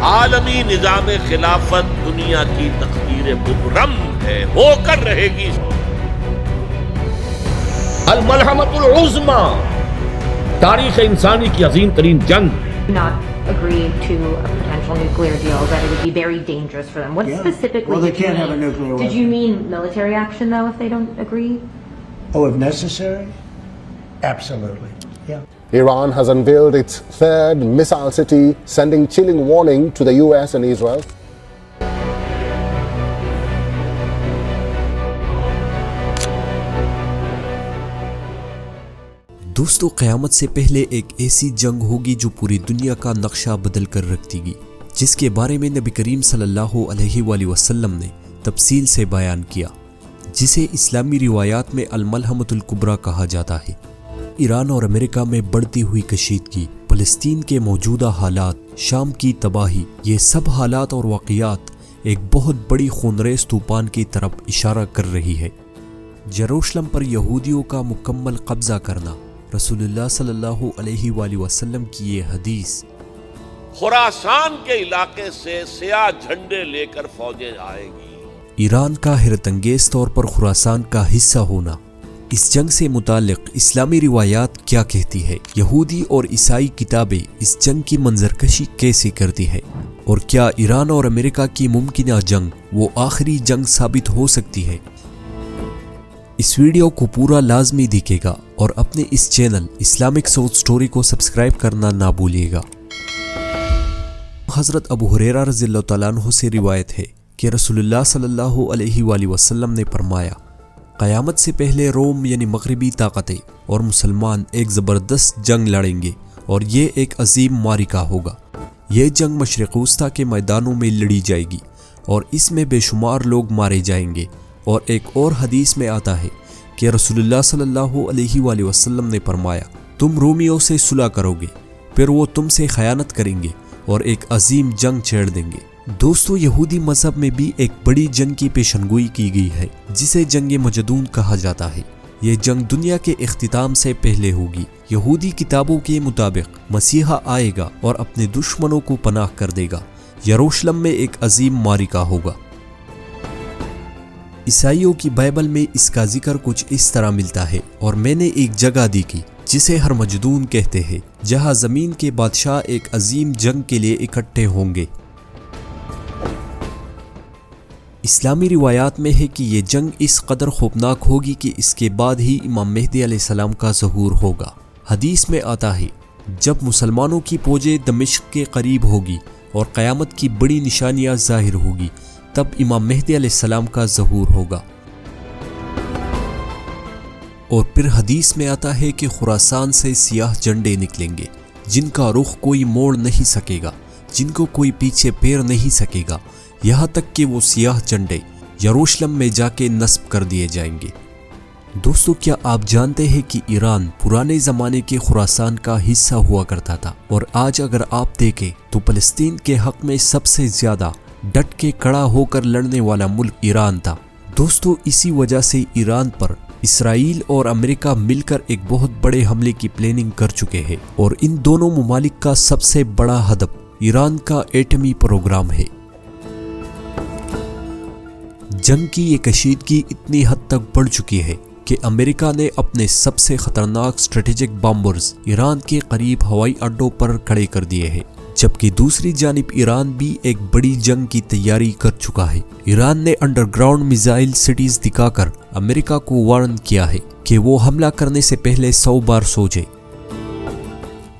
عالمی نظام خلافت دنیا کی تقدیر مبرم ہے، ہو کر رہے گی۔ الملحمۃ العظمیٰ، تاریخ انسانی کی عظیم ترین جنگ۔ Not agree to a potential nuclear deal, that it would be very dangerous for them. What specifically Well, they did you can't have a mean? nuclear weapon. Did you mean military action, though, if they don't agree? Oh, if necessary? Absolutely. Yeah. Iran has unveiled its third missile city, sending chilling warning to the US and Israel. دوستو، قیامت سے پہلے ایک ایسی جنگ ہوگی جو پوری دنیا کا نقشہ بدل کر رکھ دے گی، جس کے بارے میں نبی کریم صلی اللہ علیہ وآلہ وسلم نے تفصیل سے بیان کیا، جسے اسلامی روایات میں الملحمۃ الکبریٰ کہا جاتا ہے۔ ایران اور امریکہ میں بڑھتی ہوئی کشیدگی، فلسطین کے موجودہ حالات، شام کی تباہی، یہ سب حالات اور واقعات ایک بہت بڑی خونریز طوفان کی طرف اشارہ کر رہی ہے۔ یروشلم پر یہودیوں کا مکمل قبضہ کرنا، رسول اللہ صلی اللہ علیہ وآلہ وسلم کی یہ حدیث، خراسان کے علاقے سے سیاہ جھنڈے لے کر فوجیں آئیں گی۔ ایران کا حیرت انگیز طور پر خراسان کا حصہ ہونا، اس جنگ سے متعلق اسلامی روایات کیا کہتی ہے؟ یہودی اور عیسائی کتابیں اس جنگ کی منظرکشی کیسے کرتی ہے؟ اور کیا ایران اور امریکہ کی ممکنہ جنگ وہ آخری جنگ ثابت ہو سکتی ہے؟ اس ویڈیو کو پورا لازمی دیکھے گا اور اپنے اس چینل اسلامک ساؤتھ سٹوری کو سبسکرائب کرنا نہ بھولیے گا۔ حضرت ابو ہریرہ رضی اللہ تعالیٰ عنہ سے روایت ہے کہ رسول اللہ صلی اللہ علیہ وآلہ وسلم نے فرمایا، قیامت سے پہلے روم یعنی مغربی طاقتیں اور مسلمان ایک زبردست جنگ لڑیں گے، اور یہ ایک عظیم معرکہ ہوگا۔ یہ جنگ مشرق وسطیٰ کے میدانوں میں لڑی جائے گی اور اس میں بے شمار لوگ مارے جائیں گے۔ اور ایک اور حدیث میں آتا ہے کہ رسول اللہ صلی اللہ علیہ وآلہ وسلم نے فرمایا، تم رومیوں سے صلح کرو گے، پھر وہ تم سے خیانت کریں گے اور ایک عظیم جنگ چھیڑ دیں گے۔ دوستو، یہودی مذہب میں بھی ایک بڑی جنگ کی پیشنگوئی کی گئی ہے، جسے جنگ مجدون کہا جاتا ہے۔ یہ جنگ دنیا کے اختتام سے پہلے ہوگی۔ یہودی کتابوں کے مطابق مسیحا آئے گا اور اپنے دشمنوں کو پناہ کر دے گا۔ یروشلم میں ایک عظیم معرکہ ہوگا۔ عیسائیوں کی بائبل میں اس کا ذکر کچھ اس طرح ملتا ہے، اور میں نے ایک جگہ دیکھی جسے ہرمجدون کہتے ہیں، جہاں زمین کے بادشاہ ایک عظیم جنگ کے لیے اکٹھے ہوں گے۔ اسلامی روایات میں ہے کہ یہ جنگ اس قدر خوفناک ہوگی کہ اس کے بعد ہی امام مہدی علیہ السلام کا ظہور ہوگا۔ حدیث میں آتا ہے، جب مسلمانوں کی فوجیں دمشق کے قریب ہوگی اور قیامت کی بڑی نشانیاں ظاہر ہوگی، تب امام مہدی علیہ السلام کا ظہور ہوگا۔ اور پھر حدیث میں آتا ہے کہ خراسان سے سیاہ جھنڈے نکلیں گے، جن کا رخ کوئی موڑ نہیں سکے گا، جن کو کوئی پیچھے پھیر نہیں سکے گا، یہاں تک کہ وہ سیاہ جھنڈے یروشلم میں جا کے نصب کر دیے جائیں گے۔ دوستو، کیا آپ جانتے ہیں کہ ایران پرانے زمانے کے خراسان کا حصہ ہوا کرتا تھا، اور آج اگر آپ دیکھیں تو فلسطین کے حق میں سب سے زیادہ ڈٹ کے کھڑا ہو کر لڑنے والا ملک ایران تھا۔ دوستو، اسی وجہ سے ایران پر اسرائیل اور امریکہ مل کر ایک بہت بڑے حملے کی پلاننگ کر چکے ہیں، اور ان دونوں ممالک کا سب سے بڑا ہدف ایران کا ایٹمی پروگرام ہے۔ جنگ کی یہ کشیدگی اتنی حد تک بڑھ چکی ہے کہ امریکہ نے اپنے سب سے خطرناک اسٹریٹجک بامبرز ایران کے قریب ہوائی اڈوں پر کھڑے کر دیے ہیں، جبکہ دوسری جانب ایران بھی ایک بڑی جنگ کی تیاری کر چکا ہے۔ ایران نے انڈر گراؤنڈ میزائل سٹیز دکھا کر امریکہ کو وارن کیا ہے کہ وہ حملہ کرنے سے پہلے 100 بار سوچے۔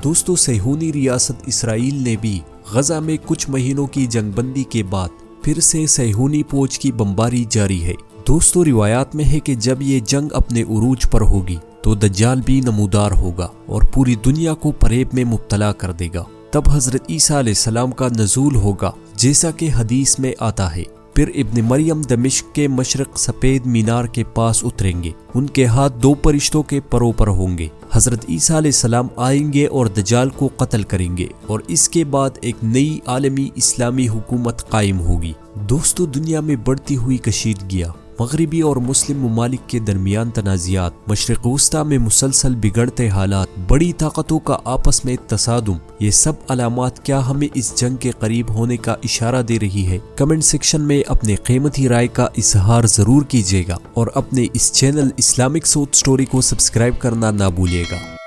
دوستو، صہیونی ریاست اسرائیل نے بھی غزہ میں کچھ مہینوں کی جنگ بندی کے بعد پھر سے صہیونی فوج کی بمباری جاری ہے۔ دوستو، روایات میں ہے کہ جب یہ جنگ اپنے عروج پر ہوگی تو دجال بھی نمودار ہوگا اور پوری دنیا کو فریب میں مبتلا کر دے گا۔ تب حضرت عیسیٰ علیہ السلام کا نزول ہوگا، جیسا کہ حدیث میں آتا ہے۔ پھر ابن مریم دمشق کے مشرق سفید مینار کے پاس اتریں گے، ان کے ہاتھ 2 فرشتوں کے پروں پر ہوں گے۔ حضرت عیسیٰ علیہ السلام آئیں گے اور دجال کو قتل کریں گے، اور اس کے بعد ایک نئی عالمی اسلامی حکومت قائم ہوگی۔ دوستو، دنیا میں بڑھتی ہوئی کشیدگیاں، مغربی اور مسلم ممالک کے درمیان تنازعات، مشرق وسطی میں مسلسل بگڑتے حالات، بڑی طاقتوں کا آپس میں تصادم، یہ سب علامات کیا ہمیں اس جنگ کے قریب ہونے کا اشارہ دے رہی ہے؟ کمنٹ سیکشن میں اپنے قیمتی رائے کا اظہار ضرور کیجیے گا اور اپنے اس چینل اسلامک سوچ سٹوری کو سبسکرائب کرنا نہ بھولیے گا۔